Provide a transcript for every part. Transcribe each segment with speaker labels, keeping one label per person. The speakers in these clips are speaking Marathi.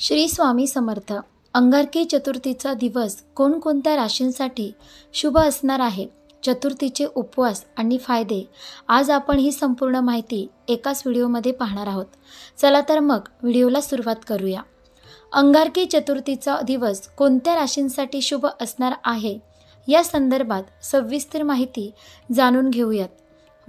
Speaker 1: श्री स्वामी समर्थ. अंगारकी चतुर्थीचा दिवस कोणकोणत्या राशींसाठी शुभ असणार आहे, चतुर्थीचे उपवास आणि फायदे, आज आपण ही संपूर्ण माहिती एकाच व्हिडिओमध्ये पाहणार आहोत. चला तर मग व्हिडिओला सुरुवात करूया. अंगारकी चतुर्थीचा दिवस कोणत्या राशींसाठी शुभ असणार आहे या संदर्भात सविस्तर माहिती जाणून घेऊयात.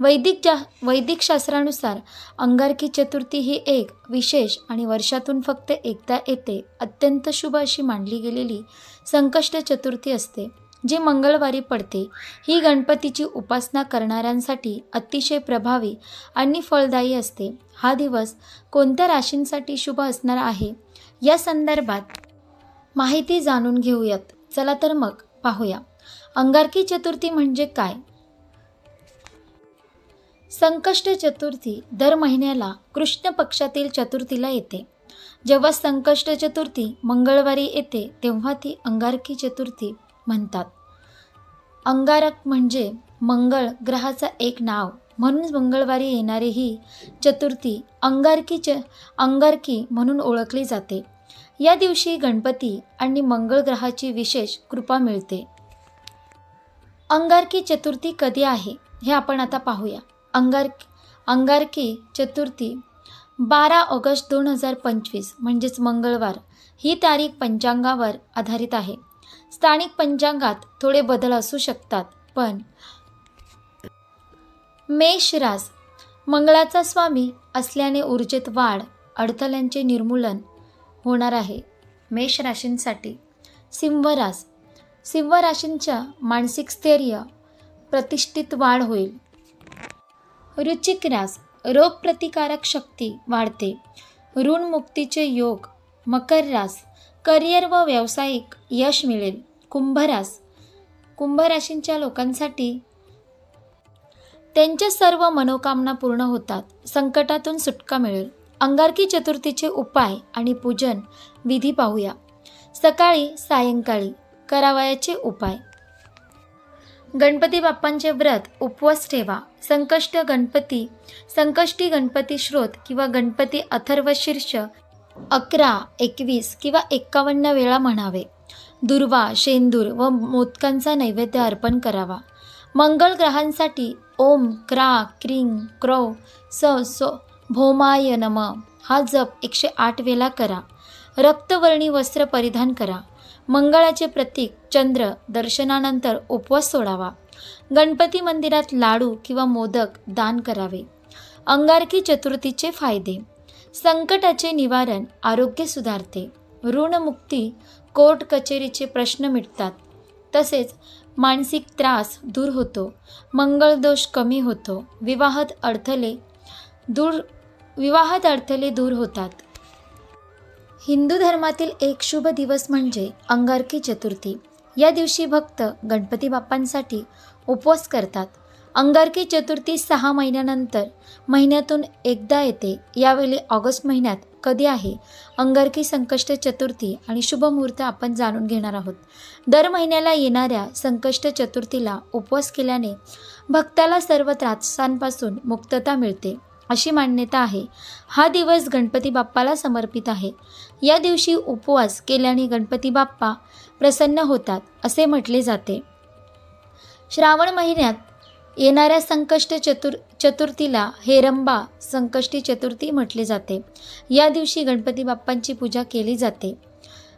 Speaker 1: वैदिक शास्त्रानुसार अंगारकी चतुर्थी ही एक विशेष आणि वर्षातून फक्त एकदा येते अत्यंत शुभ अशी मानली गेलेली संकष्ट चतुर्थी असते, जी मंगळवारी पडते. ही गणपतीची उपासना करणाऱ्यांसाठी अतिशय प्रभावी आणि फलदायी असते. हा दिवस कोणत्या राशींसाठी शुभ असणार आहे या संदर्भात माहिती जाणून घेऊयात. चला तर मग पाहूया. अंगारकी चतुर्थी म्हणजे काय? संकष्ट चतुर्थी दर महिन्याला कृष्ण पक्षातील चतुर्थीला येते. जेव्हा संकष्ट चतुर्थी मंगळवारी येते तेव्हा ती अंगारकी चतुर्थी म्हणतात. अंगारक म्हणजे मंगळ ग्रहाचा एक नाव, म्हणून मंगळवारी येणारी ही चतुर्थी अंगारकी म्हणून ओळखली जाते. या दिवशी गणपती आणि मंगळ ग्रहाची विशेष कृपा मिळते. अंगारकी चतुर्थी कधी आहे हे आपण आता पाहूया. अंगारकी चतुर्थी 12 ऑगस्ट 2025 म्हणजेच मंगळवार ही तारीख पंचांगावर आधारित आहे. स्थानिक पंचांगात थोडे बदल असू शकतात, पण मेष रास मंगळाचा स्वामी असल्याने ऊर्जेत वाढ, अडथळ्यांचे निर्मूलन होणार आहे. मेष राशींसाठी सिंह राशींच्या मानसिक स्थैर्य, प्रतिष्ठित वाढ होईल. वृश्चिक रास रोगप्रतिकारक शक्ती वाढते, ऋणमुक्तीचे योग. मकर रास करिअर व व्यावसायिक यश मिळेल. कुंभ राशींच्या लोकांसाठी त्यांच्या सर्व मनोकामना पूर्ण होतात, संकटातून सुटका मिळेल. अंगारकी चतुर्थीचे उपाय आणि पूजन विधी पाहूया. सकाळी सायंकाळी करावयाचे उपाय. गणपती बाप्पांचे व्रत उपवास ठेवा. संकष्टी गणपती श्रोत किंवा गणपती अथर्वशीर्ष 11, 21 किंवा 51 वेळा म्हणावे. दुर्वा, शेंदूर व मोदकांचा नैवेद्य अर्पण करावा. मंगळ ग्रहांसाठी ओम क्रा क्रीं क्रौ स भौमाय नम हा जप 108 वेळा करा. रक्तवर्णी वस्त्र परिधान करा. मंगळाचे प्रतीक चंद्र दर्शनानंतर उपवास सोडावा. गणपती मंदिरात लाडू किंवा मोदक दान करावे. अंगारकी चतुर्थीचे फायदे. संकटाचे निवारण, आरोग्य सुधारते. ऋणमुक्ती, कोर्ट कचेरीचे प्रश्न मिटतात. तसेच मानसिक त्रास दूर होतो. मंगळदोष कमी होतो. विवाहात अडथळे दूर होतात. हिंदू धर्मातील एक शुभ दिवस म्हणजे अंगारकी चतुर्थी. या दिवशी भक्त गणपती बाप्पांसाठी उपवास करतात. अंगारकी चतुर्थी 6 महिन्यानंतर महिन्यातून एकदा येते. यावेळी ऑगस्ट महिन्यात कधी आहे अंगारकी संकष्ट चतुर्थी आणि शुभ मुहूर्त आपण जाणून घेणार आहोत. दर महिन्याला येणाऱ्या संकष्ट चतुर्थीला उपवास केल्याने भक्ताला सर्व त्रासांपासून मुक्तता मिळते अशी मान्यता आहे. हा दिवस गणपती बाप्पाला समर्पित आहे. या दिवशी उपवास केल्याने गणपती बाप्पा प्रसन्न होतात असे म्हटले जाते. श्रावण महिन्यात येणाऱ्या संकष्ट चतुर्थीला हेरंबा संकष्टी चतुर्थी म्हटले जाते. या दिवशी गणपती बाप्पांची पूजा केली जाते.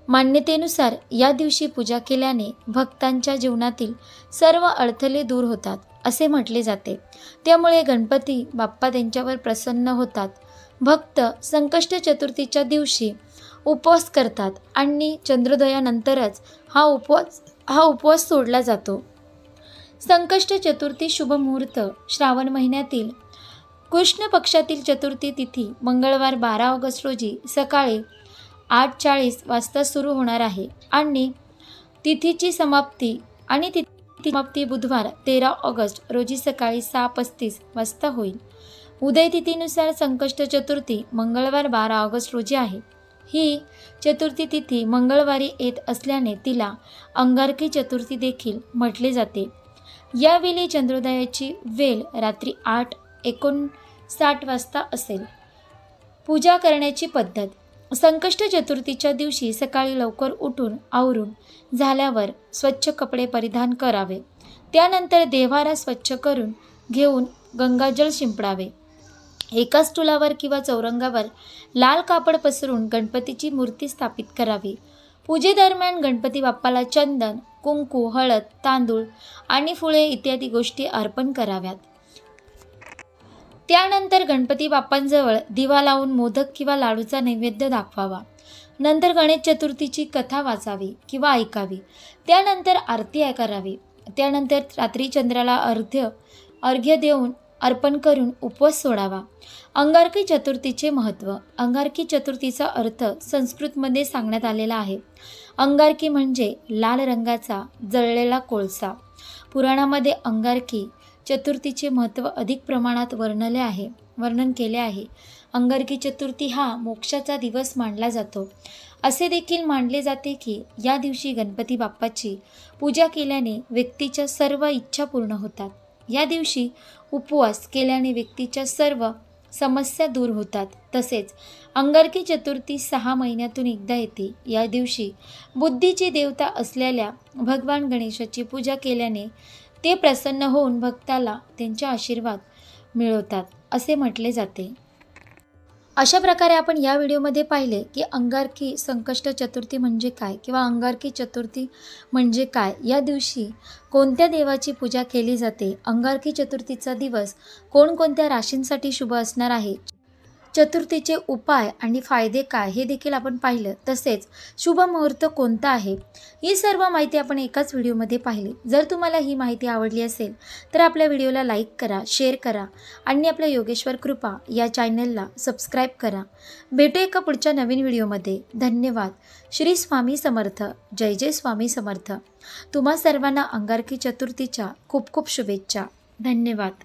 Speaker 1: मान्यतेनुसार या दिवशी पूजा केल्याने भक्तांच्या जीवनातील सर्व अडथळे दूर होतात असे म्हटले जाते. त्यामुळे गणपती बाप्पा त्यांच्यावर प्रसन्न होतात. भक्त संकष्ट चतुर्थीच्या दिवशी उपवास करतात आणि चंद्रोदयानंतरच हा उपवास सोडला जातो. संकष्ट चतुर्थी शुभ मुहूर्त. श्रावण महिन्यातील कृष्ण पक्षातील चतुर्थी तिथी मंगळवार 12 ऑगस्ट रोजी सकाळी 8:40 वाजता सुरू होणार आहे आणि तिथीची समाप्ती बुधवार 13 ऑगस्ट रोजी सकाळी 6:35 वाजता होईल. उदय तिथीनुसार संकष्ट चतुर्थी मंगळवार 12 ऑगस्ट रोजी आहे. ही चतुर्थी तिथी मंगळवारी येत असल्याने तिला अंगारकी चतुर्थी देखील म्हटले जाते. यावेळी चंद्रोदयाची वेळ रात्री 8:59 वाजता असेल. पूजा करण्याची पद्धत. संकष्ट चतुर्थीच्या दिवशी सकाळी लवकर उठून आवरून झाल्यावर स्वच्छ कपडे परिधान करावे. त्यानंतर देव्हारा स्वच्छ करून घेऊन गंगाजल शिंपडावे. एका स्टुलावर किंवा चौरंगावर लाल कापड पसरून गणपतीची मूर्ती स्थापित करावी. पूजेदरम्यान गणपती बाप्पाला चंदन, कुंकू, हळद, तांदूळ आणि फुले इत्यादी गोष्टी अर्पण कराव्यात. त्यानंतर गणपती बाप्पांजवळ दिवा लावून मोदक किंवा लाडूचा नैवेद्य दाखवावा. नंतर गणेश चतुर्थीची कथा वाचावी किंवा ऐकावी. त्यानंतर आरती करावी. त्यानंतर रात्री चंद्राला अर्घ्य देऊन अर्पण करून उपवास सोडावा. अंगारकी चतुर्थीचे महत्त्व. अंगारकी चतुर्थीचा अर्थ संस्कृतमध्ये सांगण्यात आलेला आहे. अंगारकी म्हणजे लाल रंगाचा जळलेला कोळसा. पुराणामध्ये अंगारकी चतुर्थीचे महत्त्व अधिक प्रमाणात वर्णन केले आहे. अंगारकी चतुर्थी हा मोक्षाचा दिवस मानला जातो. असे देखील मानले जाते की या दिवशी गणपती बाप्पाची पूजा केल्याने व्यक्तीच्या सर्व इच्छा पूर्ण होतात. या दिवशी उपवास केल्याने व्यक्तीच्या सर्व समस्या दूर होतात. तसेच अंगारकी चतुर्थी 6 महिन्यातून एकदा येते. या दिवशी बुद्धीची देवता असलेल्या भगवान गणेशाची पूजा केल्याने ते प्रसन्न होऊन भक्ताला त्यांचे आशीर्वाद मिळवतात असे म्हटले जाते. अशा प्रकारे आपण या व्हिडिओमध्ये पाहिले की अंगारकी संकष्ट चतुर्थी म्हणजे काय किंवा अंगारकी चतुर्थी म्हणजे काय, या दिवशी कोणत्या देवाची पूजा केली जाते, अंगारकी चतुर्थीचा दिवस कोणकोणत्या राशींसाठी शुभ असणार आहे, चतुर्थीचे उपाय आणि फायदे काय हे देखील आपण पाहिलं. तसेच शुभ मुहूर्त कोणता आहे ही सर्व माहिती आपण एकाच व्हिडिओमध्ये पाहिली. जर तुम्हाला ही माहिती आवडली असेल तर आपल्या व्हिडिओला लाईक करा, शेअर करा आणि आपल्या योगेश्वर कृपा या चॅनलला सबस्क्राईब करा. भेटू एका पुढच्या नवीन व्हिडिओमध्ये. धन्यवाद. श्री स्वामी समर्थ. जय जय स्वामी समर्थ. तुम्हा सर्वांना अंगारकी चतुर्थीच्या खूप खूप शुभेच्छा. धन्यवाद.